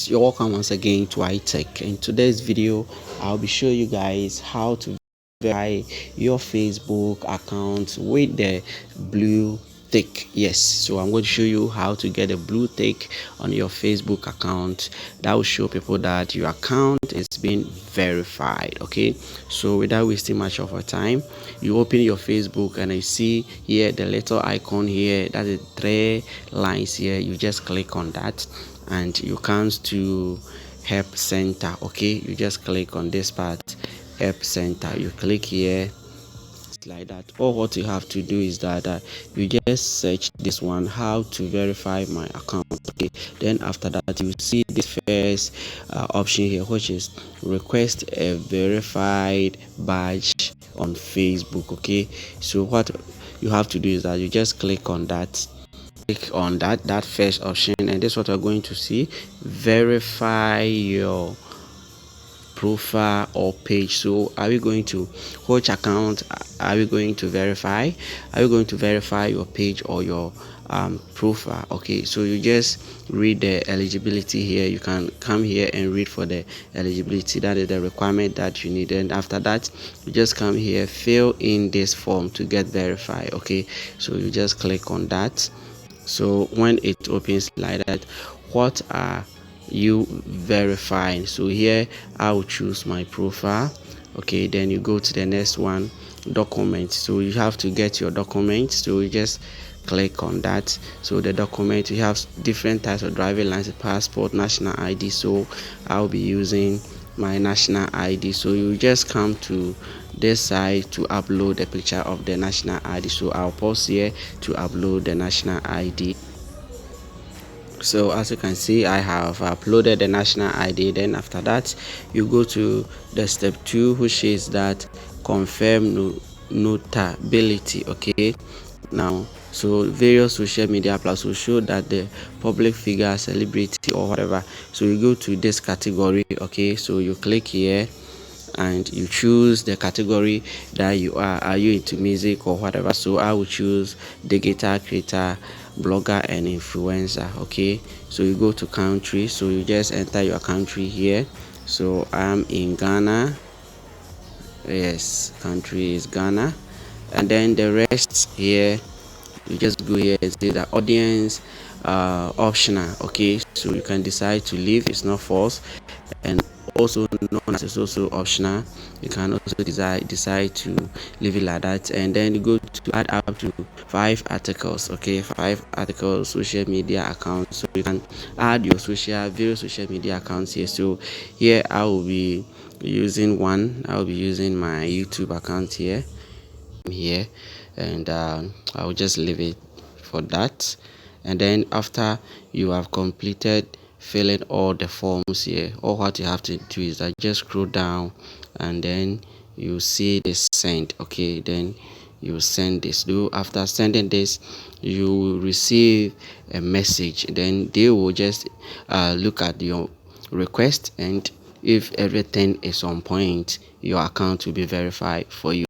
Yes, you're welcome once again to iTech. In today's video, I'll be showing you guys how to verify your Facebook account with the blue tick. Yes, so I'm going to show you how to get a blue tick on your Facebook account. That will show people that your account is being verified. Okay, so without wasting much of our time, you open your Facebook and you see here the little icon here, that is 3 lines here. You just click on that and you come to help center. Okay, you just click on this part, help center. You click here like that. All what you have to do is that you just search this one, how to verify my account. Okay, then after that you see this first option here, which is request a verified badge on Facebook. Okay, so what you have to do is that you just click on that, that first option, and this is what we're going to see: verify your profile or page. So are we going to, which account are we going to verify? Are we going to verify your page or your profile? Okay, so you just read the eligibility here. You can come here and read for the eligibility, that is the requirement that you need, and after that you just come here, fill in this form to get verified. Okay, so you just click on that. So when it opens like that, what are you verifying? So here I will choose my profile. Okay, then you go to the next one, document. So you have to get your document, so you just click on that. So the document, you have different types of driving license, passport, national ID. So I'll be using my national ID. So you just come to this side to upload a picture of the national ID. So I'll pause here to upload the national ID. So as you can see, I have uploaded the national ID. Then after that you go to the step 2, which is that confirm notability. Okay, now so various social media plus will show that the public figure, celebrity or whatever. So you go to this category. Okay, so you click here and you choose the category that you are you into music or whatever. So I will choose the guitar creator, blogger and influencer. Okay, so you go to country, so you just enter your country here. So I'm in Ghana. Yes, country is Ghana. And then the rest here, you just go here and say that audience optional. Okay, so you can decide to leave, it's not false, and also known as it's also optional. You can also decide to leave it like that, and then you go to add up to 5 articles. Okay, 5 articles, social media accounts. So you can add your various social media accounts here. So here I will be using one. I will be using my YouTube account here, and I'll just leave it for that. And then after you have completed filling all the forms here, all what you have to do is that just scroll down and then you see this send. Okay, then you send this. Do after sending this, you will receive a message. Then they will just look at your request, and if everything is on point, your account will be verified for you.